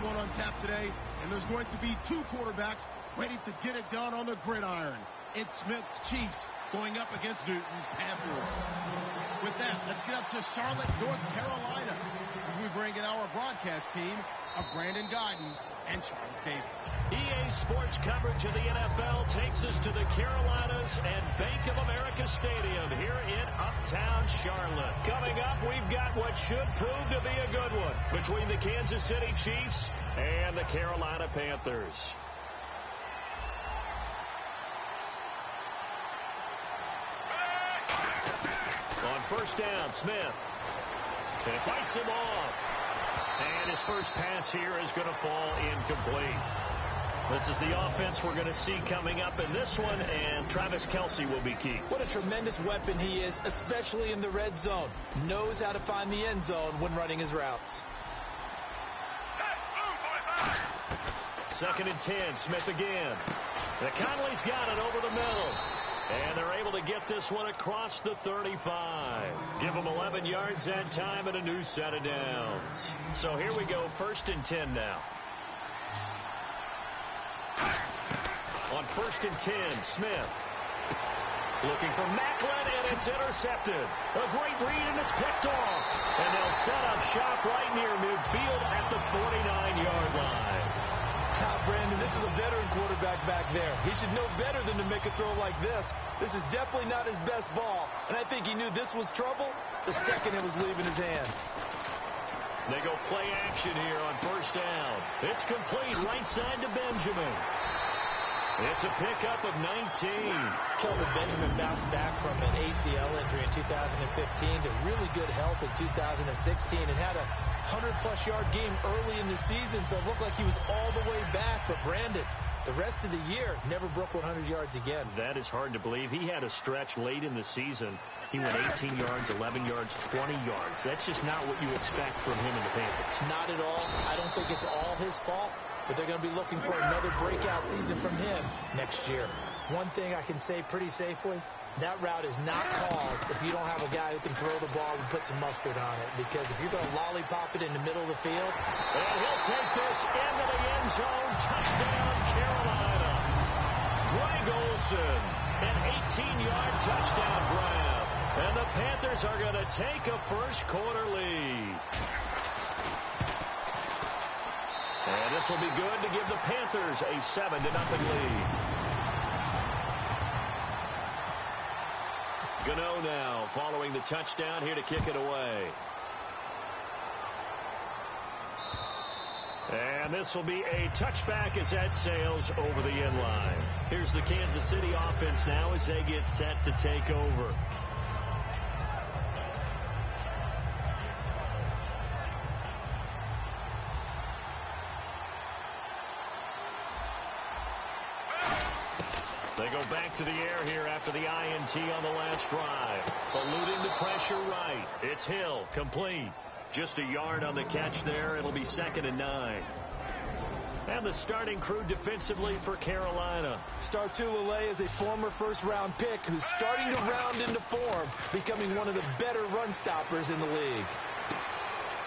one on tap today, and there's going to be two quarterbacks ready to get it done on the gridiron. It's Smith's Chiefs going up against Newton's Panthers. With that, let's get up to Charlotte, North Carolina, as we bring in our broadcast team of Brandon Guyton and Charles Davis. EA Sports coverage of the NFL takes us to the Carolinas and Bank of America Stadium here in Uptown Charlotte. Coming up, we've got what should prove to be a good one between the Kansas City Chiefs and the Carolina Panthers. On first down, Smith. And fights him off. And his first pass here is going to fall incomplete. This is the offense we're going to see coming up in this one, and Travis Kelce will be key. What a tremendous weapon he is, especially in the red zone. Knows how to find the end zone when running his routes. Second and 10, Smith again. And Conley's got it over the middle. And they're able to get this one across the 35. Give them 11 yards that time and a new set of downs. So here we go, first and 10 now. On first and 10, Smith. Looking for Macklin, and it's intercepted. A great read, and it's picked off. And they'll set up shop right near midfield at the 49-yard line. Brandon, this is a veteran quarterback back there. He should know better than to make a throw like this. This is definitely not his best ball, and I think he knew this was trouble the second it was leaving his hand. They go play action here on first down. It's complete right side to Benjamin. It's a pickup of 19. Kelvin Benjamin bounced back from an ACL injury in 2015 to really good health in 2016 and had a 100-plus yard game early in the season, so it looked like he was all the way back. But Brandon, the rest of the year, never broke 100 yards again. That is hard to believe. He had a stretch late in the season. He went 18 yards, 11 yards, 20 yards. That's just not what you expect from him and the Panthers. Not at all. I don't think it's all his fault, but they're going to be looking for another breakout season from him next year. One thing I can say pretty safely, that route is not called if you don't have a guy who can throw the ball and put some mustard on it. Because if you're going to lollipop it in the middle of the field. And he'll take this into the end zone. Touchdown, Carolina. Greg Olsen, an 18-yard touchdown grab. And the Panthers are going to take a first-quarter lead. And this will be good to give the Panthers a 7-0 lead. Gano now following the touchdown here to kick it away. And this will be a touchback as that sails over the end line. Here's the Kansas City offense now as they get set to take over. They go back to the air here after the INT on the last drive. Eluding the pressure right. It's Hill, complete. Just a yard on the catch there. It'll be 2nd and 9. And the starting crew defensively for Carolina. Startulele is a former first-round pick who's starting to round into form, becoming one of the better run stoppers in the league.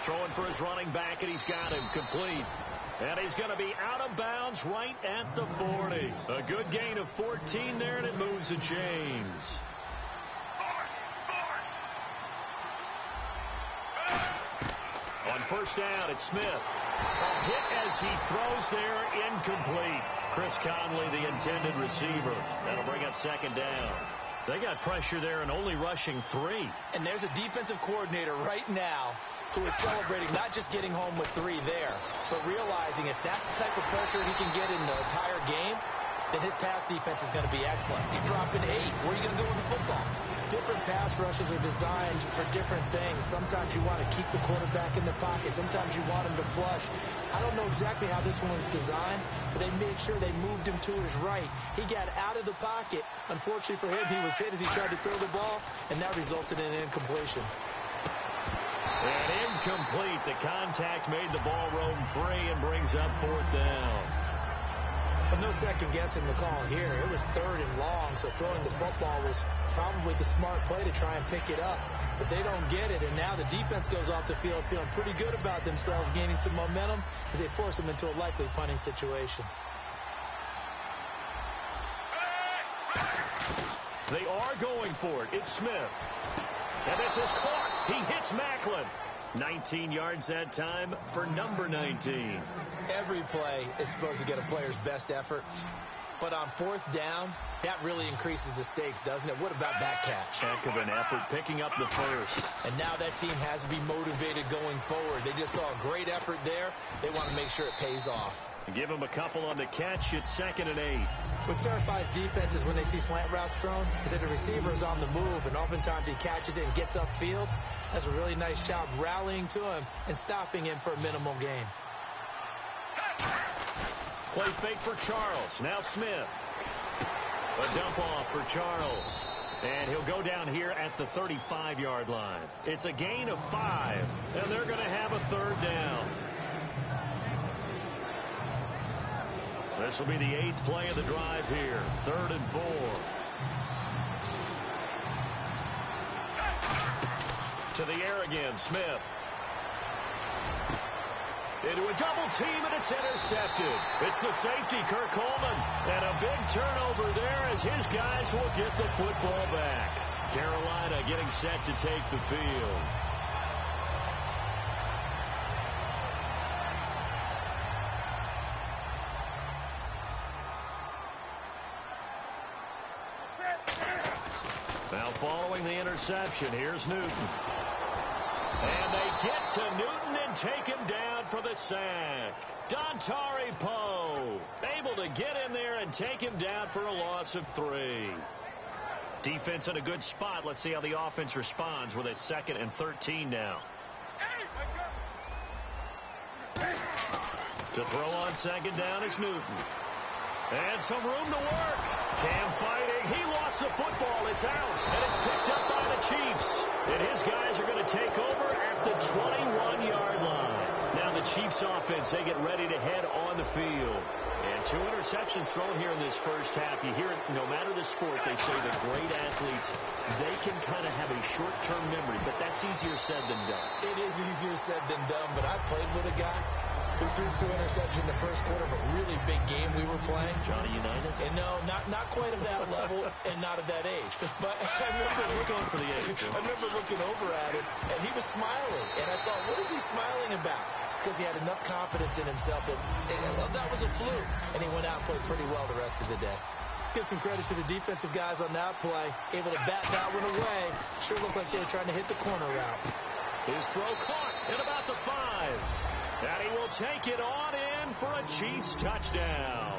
Throwing for his running back, and he's got him complete. And he's going to be out of bounds right at the 40. A good gain of 14 there, and it moves the chains. On first down, it's Smith. A hit as he throws there, incomplete. Chris Conley, the intended receiver. That'll bring up 2nd down. They got pressure there and only rushing 3. And there's a defensive coordinator right now who is celebrating not just getting home with 3 there, but realizing if that's the type of pressure he can get in the entire game, then his pass defense is going to be excellent. You're dropping 8. Where are you going to go with the football? Different pass rushes are designed for different things. Sometimes you want to keep the quarterback in the pocket. Sometimes you want him to flush. I don't know exactly how this one was designed, but they made sure they moved him to his right. He got out of the pocket. Unfortunately for him, he was hit as he tried to throw the ball, and that resulted in an incompletion. And incomplete. The contact made the ball roam free and brings up 4th down. But no second guessing the call here. It was 3rd and long, so throwing the football was probably the smart play to try and pick it up. But they don't get it, and now the defense goes off the field feeling pretty good about themselves, gaining some momentum as they force them into a likely punting situation. They are going for it. It's Smith. And this is caught. He hits Macklin. 19 yards that time for number 19. Every play is supposed to get a player's best effort. But on fourth down, that really increases the stakes, doesn't it? What about that catch? Heck of an effort, picking up the first. And now that team has to be motivated going forward. They just saw a great effort there. They want to make sure it pays off. Give him a couple on the catch. It's 2nd and 8. What terrifies defenses when they see slant routes thrown is that the receiver is on the move, and oftentimes he catches it and gets upfield. That's a really nice job rallying to him and stopping him for a minimal gain. Play fake for Charles. Now Smith. A dump off for Charles. And he'll go down here at the 35-yard line. It's a gain of 5, and they're going to have a 3rd down. This will be the 8th play of the drive here. 3rd and 4. To the air again, Smith. Into a double team, and it's intercepted. It's the safety, Kirk Coleman. And a big turnover there as his guys will get the football back. Carolina getting set to take the field. Now following the interception, here's Newton. And they get to Newton and take him down for the sack. Dontari Poe able to get in there and take him down for a loss of 3. Defense in a good spot. Let's see how the offense responds with a 2nd and 13 now. To throw on 2nd down is Newton. And some room to work. Cam fighting. He lost the football. It's out. And it's picked up by the Chiefs. And his guys are going to take over at the 21-yard line. Now the Chiefs offense, they get ready to head on the field. And 2 interceptions thrown here in this first half. You hear it, no matter the sport, they say the great athletes, they can kind of have a short-term memory, but that's easier said than done. It is easier said than done, but I played with a guy who threw 2 interceptions in the first quarter of a really big game we were playing. Johnny Unitas? And no, not quite of that level and not of that age. But I remember going for the age. I remember looking over at him, and he was smiling. And I thought, what is he smiling about? It's because he had enough confidence in himself that that was a fluke. And he went out and played pretty well the rest of the day. Let's give some credit to the defensive guys on that play. Able to bat that one away. Sure looked like they were trying to hit the corner route. His throw caught at about the 5. And he will take it on in for a Chiefs touchdown.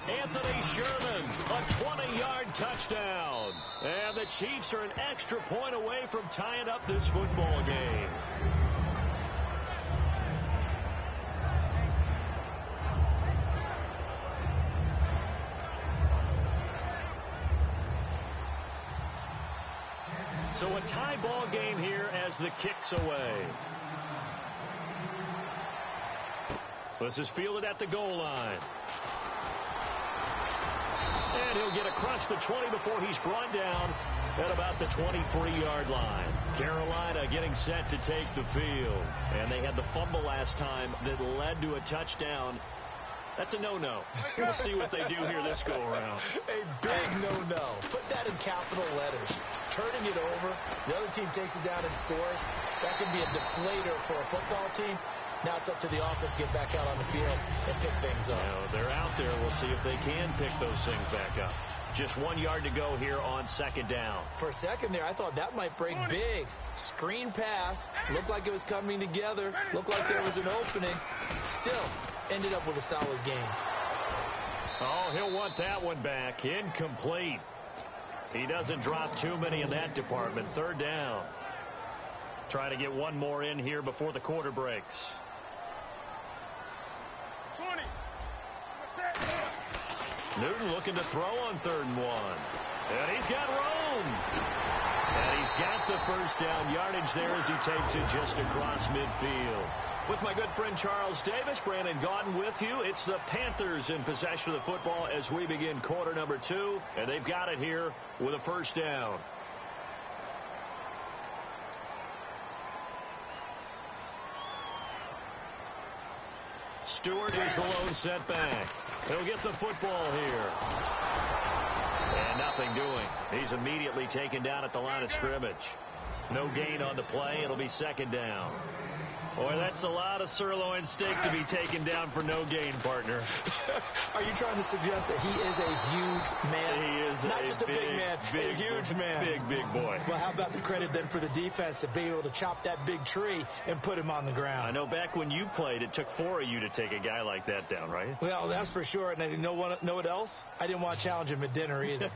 Anthony Sherman, a 20-yard touchdown. And the Chiefs are an extra point away from tying up this football game. So a tie ball game here as the kick's away. This is fielded at the goal line. And he'll get across the 20 before he's brought down at about the 23-yard line. Carolina getting set to take the field. And they had the fumble last time that led to a touchdown. That's a no-no. We'll see what they do here this go-around. A big no-no. Put that in capital letters. Turning it over, the other team takes it down and scores. That can be a deflator for a football team. Now it's up to the offense to get back out on the field and pick things up. You know, they're out there. We'll see if they can pick those things back up. Just 1 yard to go here on 2nd down. For a second there, I thought that might break big. Screen pass. Looked like it was coming together. Looked like there was an opening. Still, ended up with a solid game. Oh, he'll want that one back. Incomplete. He doesn't drop too many in that department. 3rd down. Trying to get one more in here before the quarter breaks. 20. Newton looking to throw on 3rd and 1. And he's got room. And he's got the first down yardage there as he takes it just across midfield. With my good friend Charles Davis, Brandon Gaudin with you. It's the Panthers in possession of the football as we begin quarter number 2, and they've got it here with a first down. Stewart is the lone setback. He'll get the football here. And nothing doing. He's immediately taken down at the line of scrimmage. No gain on the play. It'll be second down. Boy, that's a lot of sirloin steak to be taken down for no gain, partner. Are you trying to suggest that he is a huge man? He is not just a big man, a huge man. Big boy. Well, how about the credit then for the defense to be able to chop that big tree and put him on the ground? I know back when you played, it took 4 of you to take a guy like that down, right? Well, that's for sure. And you know what else? I didn't want to challenge him at dinner either.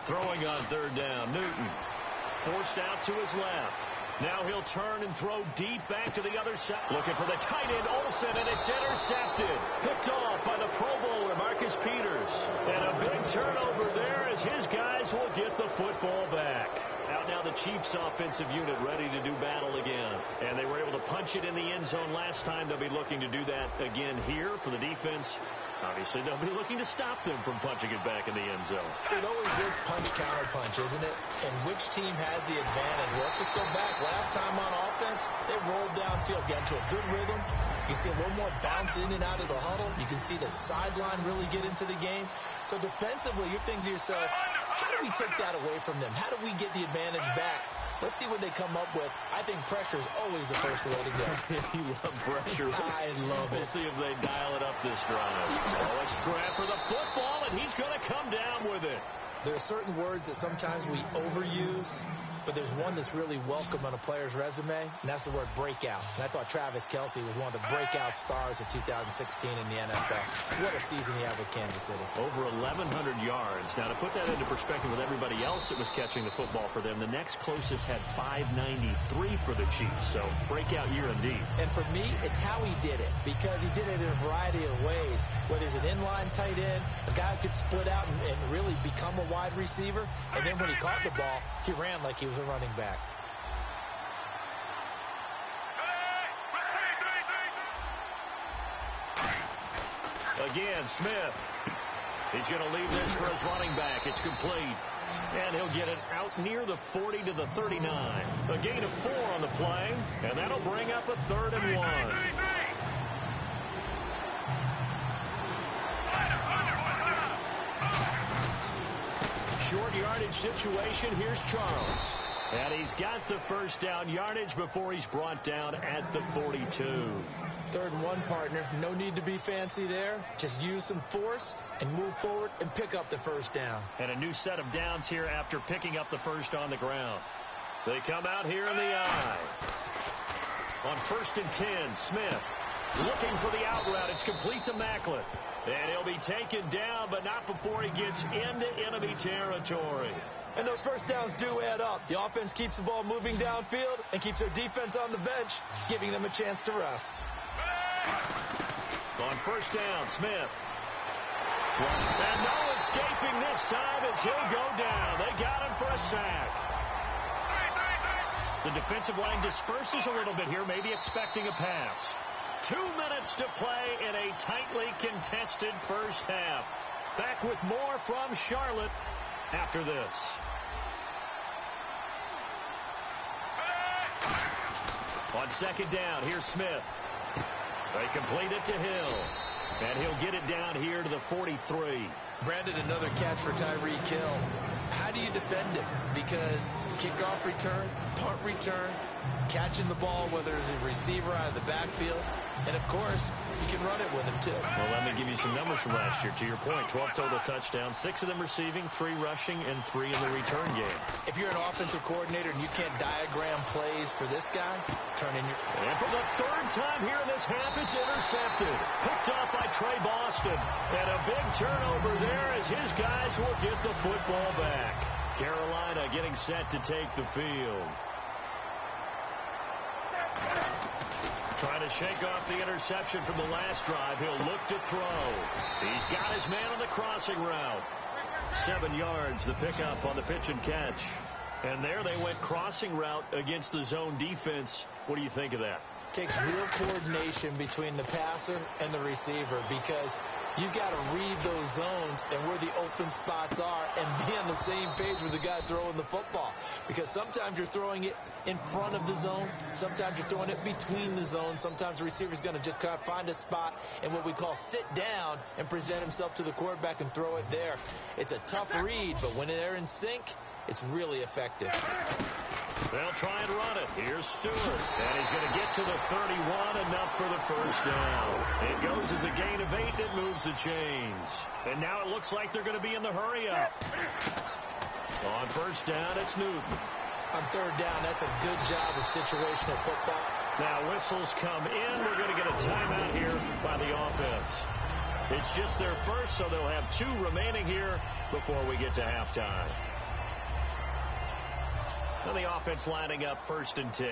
Throwing on third down, Newton. Forced out to his left. Now he'll turn and throw deep back to the other side. Looking for the tight end, Olsen, and it's intercepted. Picked off by the Pro Bowler, Marcus Peters. And a big turnover there as his guys will get the football back. Out now the Chiefs offensive unit ready to do battle again. And they were able to punch it in the end zone last time. They'll be looking to do that again here for the defense. Obviously, they'll be looking to stop them from punching it back in the end zone. It always is punch-counter-punch, isn't it? And which team has the advantage? Well, let's just go back. Last time on offense, they rolled downfield, got into a good rhythm. You can see a little more bounce in and out of the huddle. You can see the sideline really get into the game. So defensively, you're thinking to yourself, how do we take that away from them? How do we get the advantage back? Let's see what they come up with. I think pressure is always the first way to go. You love pressure. I love it. We'll see if they dial it up this drive. Oh, a scrap for the football, and he's going to come down with it. There are certain words that sometimes we overuse, but there's one that's really welcome on a player's resume, and that's the word breakout. And I thought Travis Kelce was one of the breakout stars of 2016 in the NFL. What a season he had with Kansas City. Over 1,100 yards. Now, to put that into perspective with everybody else that was catching the football for them, the next closest had 593 for the Chiefs. So, breakout year indeed. And for me, it's how he did it, because he did it in a variety of ways. Whether he's an inline tight end, a guy who could split out and really become a wide receiver, and then when he caught the ball, he ran like he was a running back. Again, Smith. He's going to leave this for his running back. It's complete. And he'll get it out near the 40 to the 39. A gain of 4 on the play, and that'll bring up a 3rd and 1. Short yardage situation. Here's Charles. And he's got the first down yardage before he's brought down at the 42. 3rd and 1, partner. No need to be fancy there. Just use some force and move forward and pick up the first down. And a new set of downs here after picking up the first on the ground. They come out here in the eye. On 1st and 10, Smith looking for the out route. It's complete to Macklin. And he'll be taken down, but not before he gets into enemy territory. And those first downs do add up. The offense keeps the ball moving downfield and keeps their defense on the bench, giving them a chance to rest. On 1st down, Smith. And no escaping this time as he'll go down. They got him for a sack. The defensive line disperses a little bit here, maybe expecting a pass. 2 minutes to play in a tightly contested first half. Back with more from Charlotte after this. On 2nd down, here's Smith. They complete it to Hill. And he'll get it down here to the 43. Brandon, another catch for Tyreek Hill. How do you defend it? Because kickoff return, punt return, catching the ball, whether it's a receiver out of the backfield, and, of course, you can run it with him, too. Well, let me give you some numbers from last year. To your point, 12 total touchdowns, 6 of them receiving, 3 rushing, and 3 in the return game. If you're an offensive coordinator and you can't diagram plays for this guy, turn in your... And for the 3rd time here in this half, it's intercepted. Picked off by Trey Boston. And a big turnover there as his guys will get the football back. Carolina getting set to take the field. Trying to shake off the interception from the last drive. He'll look to throw. He's got his man on the crossing route. 7 yards, the pickup on the pitch and catch. And there they went crossing route against the zone defense. What do you think of that? Takes real coordination between the passer and the receiver, because you've got to read those zones and where the open spots are and be on the same page with the guy throwing the football. Because sometimes you're throwing it in front of the zone. Sometimes you're throwing it between the zones. Sometimes the receiver's going to just kind of find a spot and what we call sit down and present himself to the quarterback and throw it there. It's a tough read, but when they're in sync, it's really effective. They'll try and run it. Here's Stewart. And he's going to get to the 31, enough for the first down. It goes as a gain of 8. It moves the chains. And now it looks like they're going to be in the hurry-up. On first down, it's Newton. On third down, that's a good job of situational football. Now whistles come in. We're going to get a timeout here by the offense. It's just their first, so they'll have 2 remaining here before we get to halftime. And the offense lining up 1st and 10.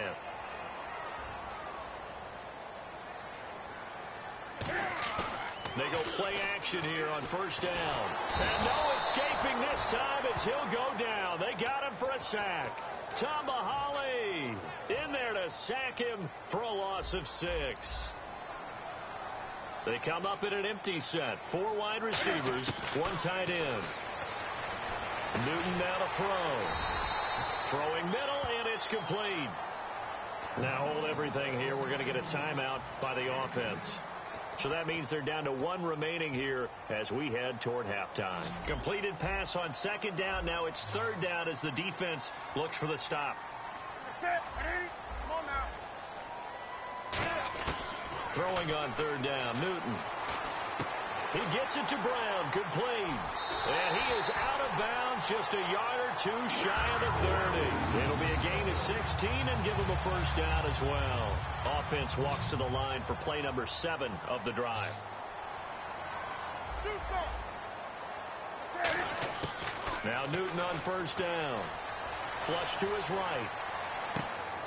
They go play action here on first down. And no escaping this time as he'll go down. They got him for a sack. Tomahali in there to sack him for a loss of 6. They come up in an empty set. 4 wide receivers, 1 tight end. Newton now to throw. Throwing middle, and it's complete. Now hold everything here. We're going to get a timeout by the offense. So that means they're down to 1 remaining here as we head toward halftime. Completed pass on 2nd down. Now it's 3rd down as the defense looks for the stop. Come on now. Throwing on 3rd down, Newton. He gets it to Brown, complete. And he is out of bounds, just a yard or 2 shy of the 30. It'll be a gain of 16 and give him a first down as well. Offense walks to the line for play number 7 of the drive. Now Newton on first down. Flush to his right.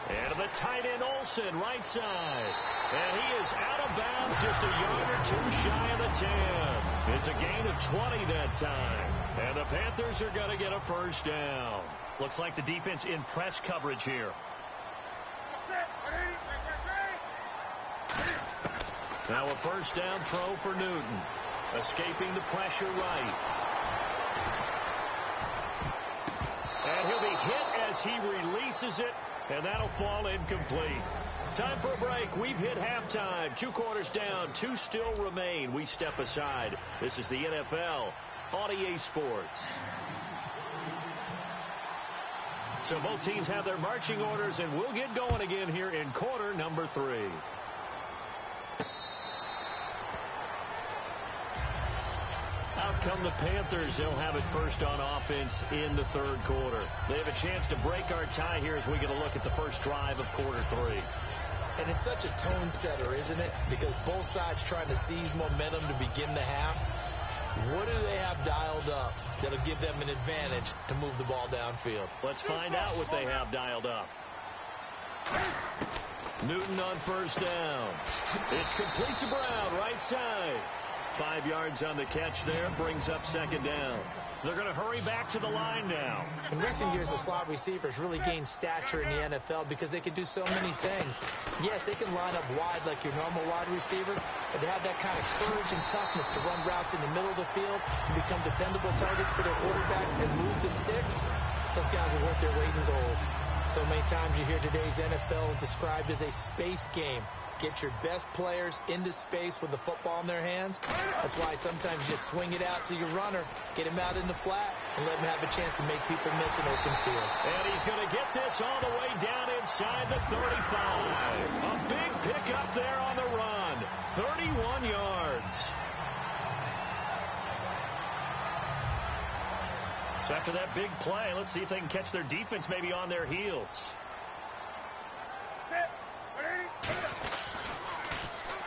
And to the tight end, Olsen, right side. And he is out of bounds, just a yard or 2 shy of the 10. It's a gain of 20 that time. And the Panthers are going to get a first down. Looks like the defense in press coverage here. Now a first down throw for Newton. Escaping the pressure right. And he'll be hit as he releases it. And that'll fall incomplete. Time for a break. We've hit halftime. 2 quarters down. 2 still remain. We step aside. This is the NFL on EA Sports. So both teams have their marching orders, and we'll get going again here in quarter number 3. Out come the Panthers. They'll have it first on offense in the 3rd quarter. They have a chance to break our tie here as we get a look at the first drive of quarter 3. And it's such a tone setter, isn't it? Because both sides trying to seize momentum to begin the half. What do they have dialed up that'll give them an advantage to move the ball downfield? Let's find out what they have dialed up. Newton on first down. It's complete to Brown, right side. 5 yards on the catch there, brings up 2nd down. They're going to hurry back to the line now. In recent years, the slot receivers really gained stature in the NFL because they can do so many things. Yes, they can line up wide like your normal wide receiver, but to have that kind of courage and toughness to run routes in the middle of the field and become dependable targets for their quarterbacks and move the sticks, those guys are worth their weight in gold. So many times you hear today's NFL described as a space game. Get your best players into space with the football in their hands. That's why sometimes you just swing it out to your runner, get him out in the flat, and let him have a chance to make people miss an open field. And he's going to get this all the way down inside the 35. A big pickup there on the run. 31 yards. So after that big play, let's see if they can catch their defense maybe on their heels.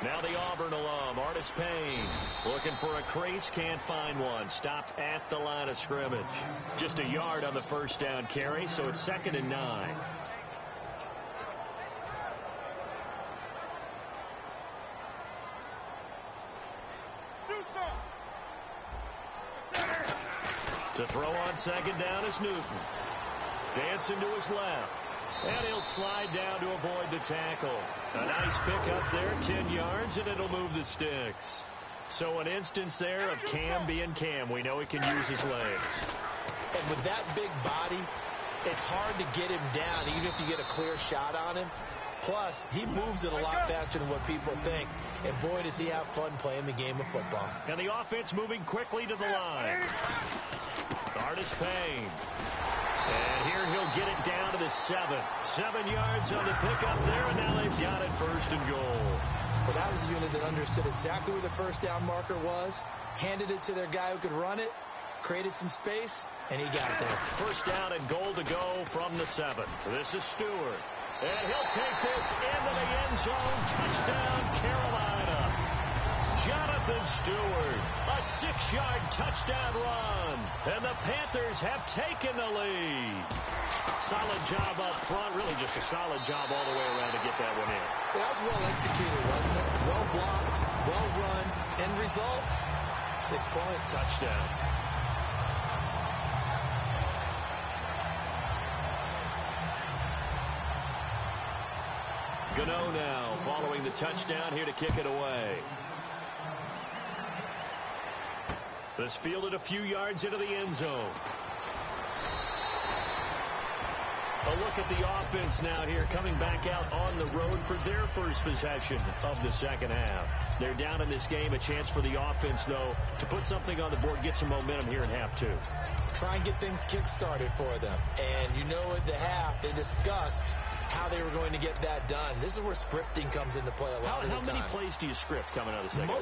Now the Auburn alum, Artis Payne, looking for a crease, can't find one. Stopped at the line of scrimmage. Just a yard on the first down carry, so it's 2nd and 9. To throw on 2nd down is Newton. Dancing to his left. And he'll slide down to avoid the tackle. A nice pickup there, 10 yards, and it'll move the sticks. So an instance there of Cam being Cam. We know he can use his legs. And with that big body, it's hard to get him down, even if you get a clear shot on him. Plus, he moves it a lot faster than what people think. And boy, does he have fun playing the game of football. And the offense moving quickly to the line. Artis Payne. And here he'll get it down to the 7. 7 yards on the pickup there, and now they've got it first and goal. Well, that was a unit that understood exactly where the first down marker was, handed it to their guy who could run it, created some space, and he got there. First down and goal to go from the 7. This is Stewart. And he'll take this into the end zone. Touchdown, Carolina. Jonathan Stewart, a 6-yard touchdown run. And the Panthers have taken the lead. Solid job up front. Really just a solid job all the way around to get that one in. That was well executed, wasn't it? Well blocked, well run. End result, 6 points. Touchdown. Gano now following the touchdown here to kick it away. This fielded a few yards into the end zone. A look at the offense now here, coming back out on the road for their first possession of the second half. They're down in this game. A chance for the offense, though, to put something on the board, get some momentum here in half 2. Try and get things kick-started for them. And you know at the half, they discussed how they were going to get that done. This is where scripting comes into play a lot of the time. How many plays do you script coming out of the second?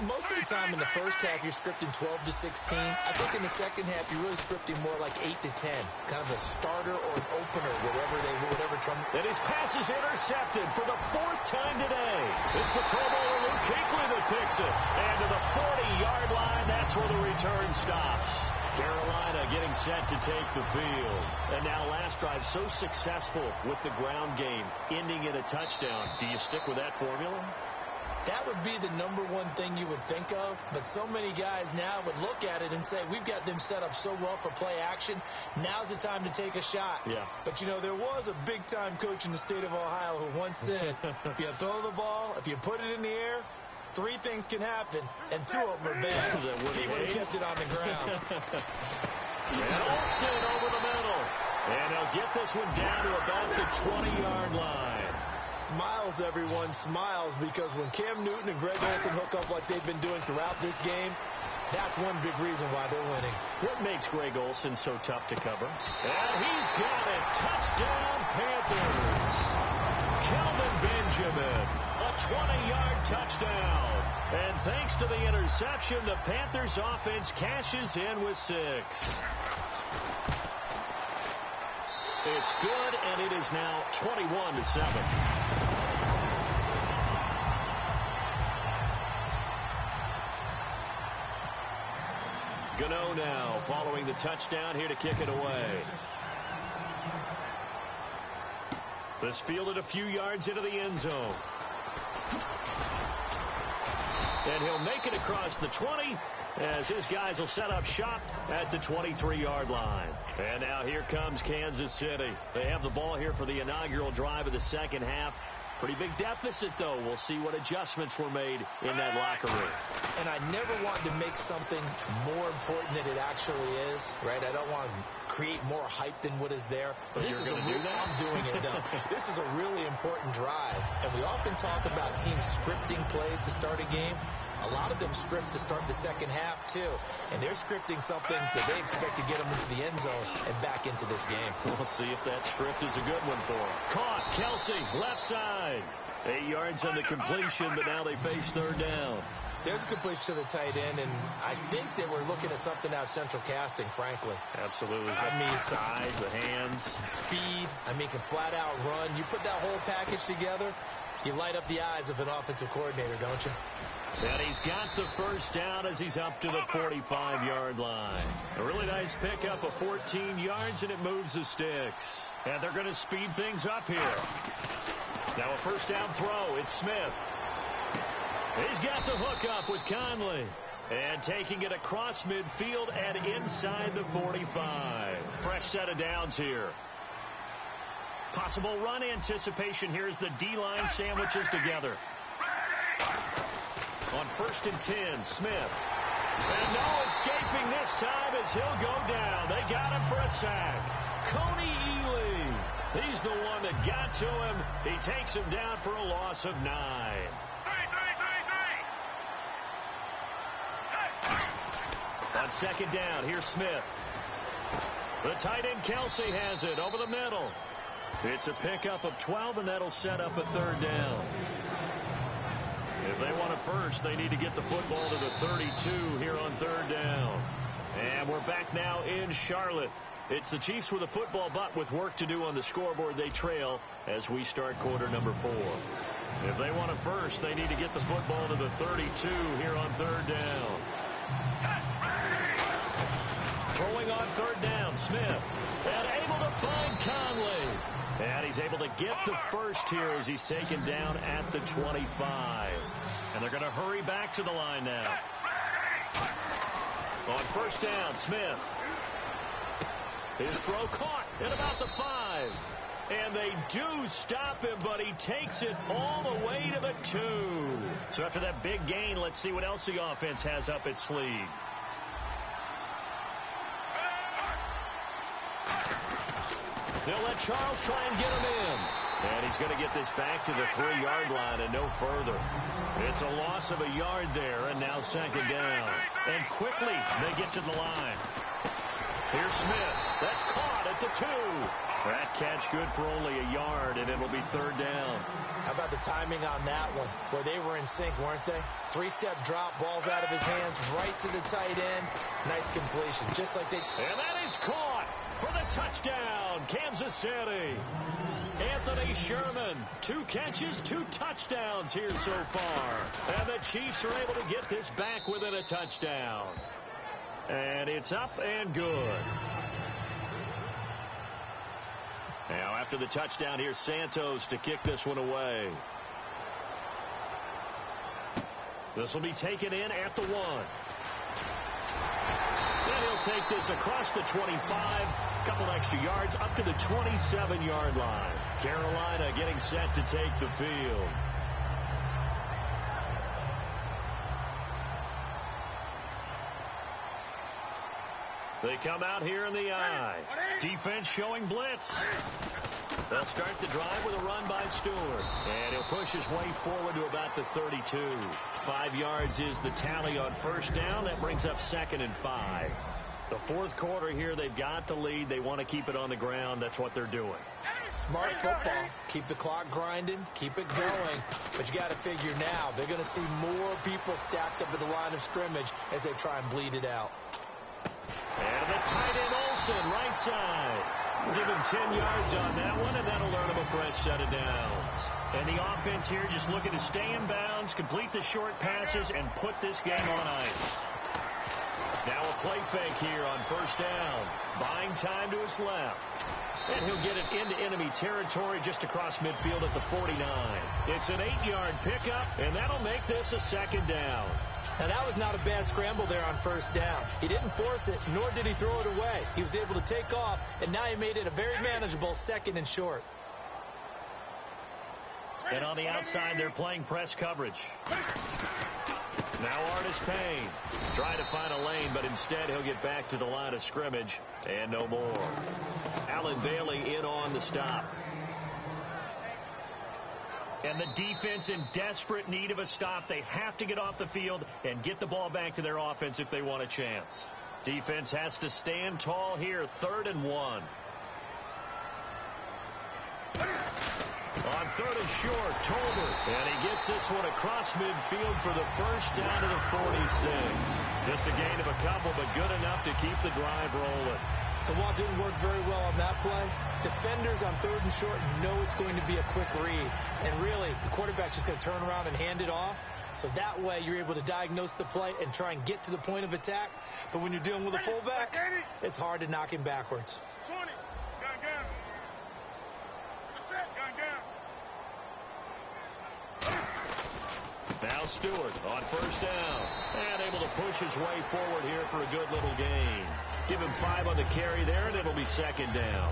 Most of the time in the first half, you're scripting 12 to 16. I think in the second half, you're really scripting more like 8 to 10. Kind of a starter or an opener, whatever trouble. And his pass is intercepted for the 4th time today. It's the Pro Bowler Luke Kuechly that picks it. And to the 40-yard line, that's where the return stops. Carolina getting set to take the field. And now last drive so successful with the ground game, ending in a touchdown. Do you stick with that formula? That would be the number one thing you would think of, but so many guys now would look at it and say, we've got them set up so well for play action, now's the time to take a shot. Yeah. But, you know, there was a big-time coach in the state of Ohio who once said, if you throw the ball, if you put it in the air, 3 things can happen, and 2 of them are bad. He would have kept it on the ground. And Olsen over the middle. And he'll get this one down to about the 20-yard line. Smiles, everyone, smiles, because when Cam Newton and Greg Olsen hook up like they've been doing throughout this game, that's one big reason why they're winning. What makes Greg Olsen so tough to cover? And he's got it. Touchdown, Panthers. Kelvin Benjamin, a 20-yard touchdown. And thanks to the interception, the Panthers offense cashes in with 6. It's good, and it is now 21-7. Gano now following the touchdown here to kick it away. This fielded a few yards into the end zone. And he'll make it across the 20 as his guys will set up shop at the 23-yard line. And now here comes Kansas City. They have the ball here for the inaugural drive of the second half. Pretty big deficit, though. We'll see what adjustments were made in that locker room. And I never want to make something more important than it actually is, right? I don't want to create more hype than what is there. But you're going to do that? I'm doing it, though. This is a really important drive. And we often talk about teams scripting plays to start a game. A lot of them script to start the second half, too. And they're scripting something that they expect to get them into the end zone and back into this game. We'll see if that script is a good one for them. Caught, Kelsey, left side. 8 yards on the completion, but now they face third down. There's a completion to the tight end, and I think they were looking at something out of central casting, frankly. Absolutely. I mean, size, the hands. Speed. I mean, can flat out run. You put that whole package together, you light up the eyes of an offensive coordinator, don't you? And he's got the first down as he's up to the 45-yard line. A really nice pickup of 14 yards, and it moves the sticks. And they're going to speed things up here. Now a first down throw. It's Smith. He's got the hook up with Conley. And taking it across midfield and inside the 45. Fresh set of downs here. Possible run anticipation here as the D-line sandwiches together. On 1st and 10, Smith. And no escaping this time as he'll go down. They got him for a sack. Coney Ely. He's the one that got to him. He takes him down for a loss of 9. On 2nd down, here's Smith. The tight end Kelsey has it over the middle. It's a pickup of 12, and that'll set up a 3rd down. If they want it first, they need to get the football to the 32 here on 3rd down. And we're back now in Charlotte. It's the Chiefs with a football, but with work to do on the scoreboard, they trail as we start quarter number 4. If they want it first, they need to get the football to the 32 here on 3rd down. Throwing on 3rd down, Smith. And able to find Conley. And he's able to get the first here as he's taken down at the 25. And they're going to hurry back to the line now. On 1st down, Smith. His throw caught at about the 5. And they do stop him, but he takes it all the way to the 2. So after that big gain, let's see what else the offense has up its sleeve. They'll let Charles try and get him in. And he's going to get this back to the 3-yard line and no further. It's a loss of a yard there, and now 2nd down. And quickly they get to the line. Here's Smith. That's caught at the 2. That catch good for only a yard, and it'll be 3rd down. How about the timing on that one? Where they were in sync, weren't they? 3-step drop, balls out of his hands, right to the tight end. Nice completion, just like they... And that is caught for the touchdown, Kansas City. Anthony Sherman, 2 catches, 2 touchdowns here so far. And the Chiefs are able to get this back within a touchdown. And it's up and good. Now after the touchdown, here's Santos to kick this one away. This will be taken in at the 1. Then he'll take this across the 25. Couple extra yards up to the 27-yard line. Carolina getting set to take the field. They come out here in the eye. Defense showing blitz. They'll start the drive with a run by Stewart. And he'll push his way forward to about the 32. 5 yards is the tally on 1st down. That brings up 2nd and 5. The 4th quarter here, they've got the lead. They want to keep it on the ground. That's what they're doing. Smart football. Keep the clock grinding. Keep it going. But you got to figure now, they're going to see more people stacked up at the line of scrimmage as they try and bleed it out. And the tight end Olsen, right side. Give him 10 yards on that one, and that'll earn him a fresh set of downs. And the offense here just looking to stay in bounds, complete the short passes, and put this game on ice. Now a play fake here on 1st down. Buying time to his left. And he'll get it into enemy territory just across midfield at the 49. It's an 8-yard pickup, and that'll make this a 2nd down. Now, that was not a bad scramble there on 1st down. He didn't force it, nor did he throw it away. He was able to take off, and now he made it a very manageable 2nd and short. And on the outside, they're playing press coverage. Now Artis Payne trying to find a lane, but instead he'll get back to the line of scrimmage, and no more. Allen Bailey in on the stop. And the defense in desperate need of a stop. They have to get off the field and get the ball back to their offense if they want a chance. Defense has to stand tall here. 3rd and 1. On 3rd and short, Tolbert. And he gets this one across midfield for the 1st down to the 46. Just a gain of a couple, but good enough to keep the drive rolling. The wall didn't work very well on that play. Defenders on 3rd and short know it's going to be a quick read. And really, the quarterback's just going to turn around and hand it off. So that way, you're able to diagnose the play and try and get to the point of attack. But when you're dealing with a fullback, it's hard to knock him backwards. 20. Gun down. Now Stewart on 1st down. And able to push his way forward here for a good little gain. Give him 5 on the carry there, and it'll be 2nd down.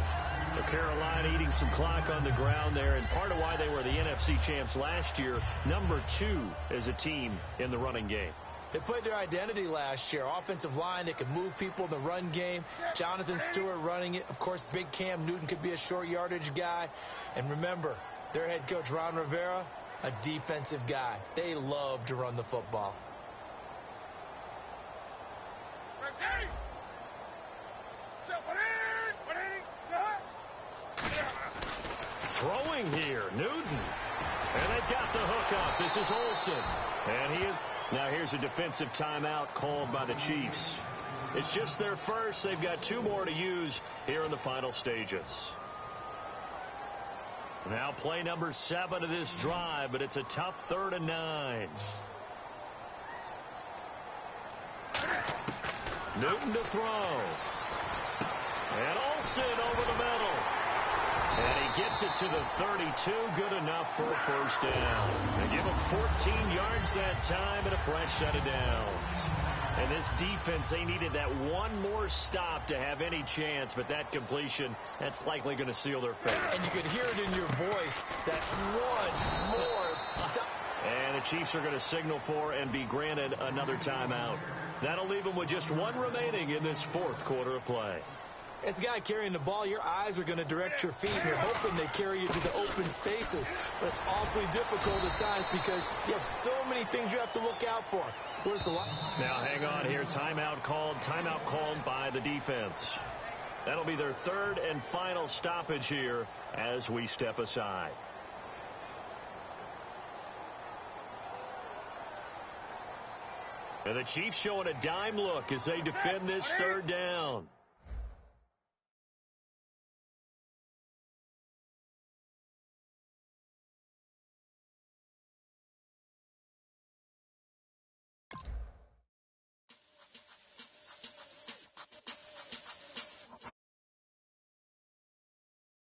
Carolina eating some clock on the ground there, and part of why they were the NFC champs last year, number 2 as a team in the running game. They played their identity last year. Offensive line that could move people in the run game. Jonathan Stewart running it. Of course, big Cam Newton could be a short yardage guy. And remember, their head coach, Ron Rivera, a defensive guy. They love to run the football. Throwing here, Newton. And they've got the hook up. This is Olsen. And he is... Now here's a defensive timeout called by the Chiefs. It's just their first. They've got 2 more to use here in the final stages. Now play number 7 of this drive, but it's a tough 3rd and 9. Newton to throw. And Olsen over the middle. And he gets it to the 32. Good enough for a first down. They give him 14 yards that time and a fresh set of downs. And this defense, they needed that one more stop to have any chance, but that completion, that's likely going to seal their fate. And you could hear it in your voice, that one more stop. And the Chiefs are going to signal for and be granted another timeout. That'll leave them with just 1 remaining in this 4th quarter of play. As a guy carrying the ball, your eyes are going to direct your feet, and you're hoping they carry you to the open spaces. But it's awfully difficult at times because you have so many things you have to look out for. Where's the line? Now, hang on here. Timeout called by the defense. That'll be their 3rd and final stoppage here as we step aside. And the Chiefs showing a dime look as they defend this 3rd down.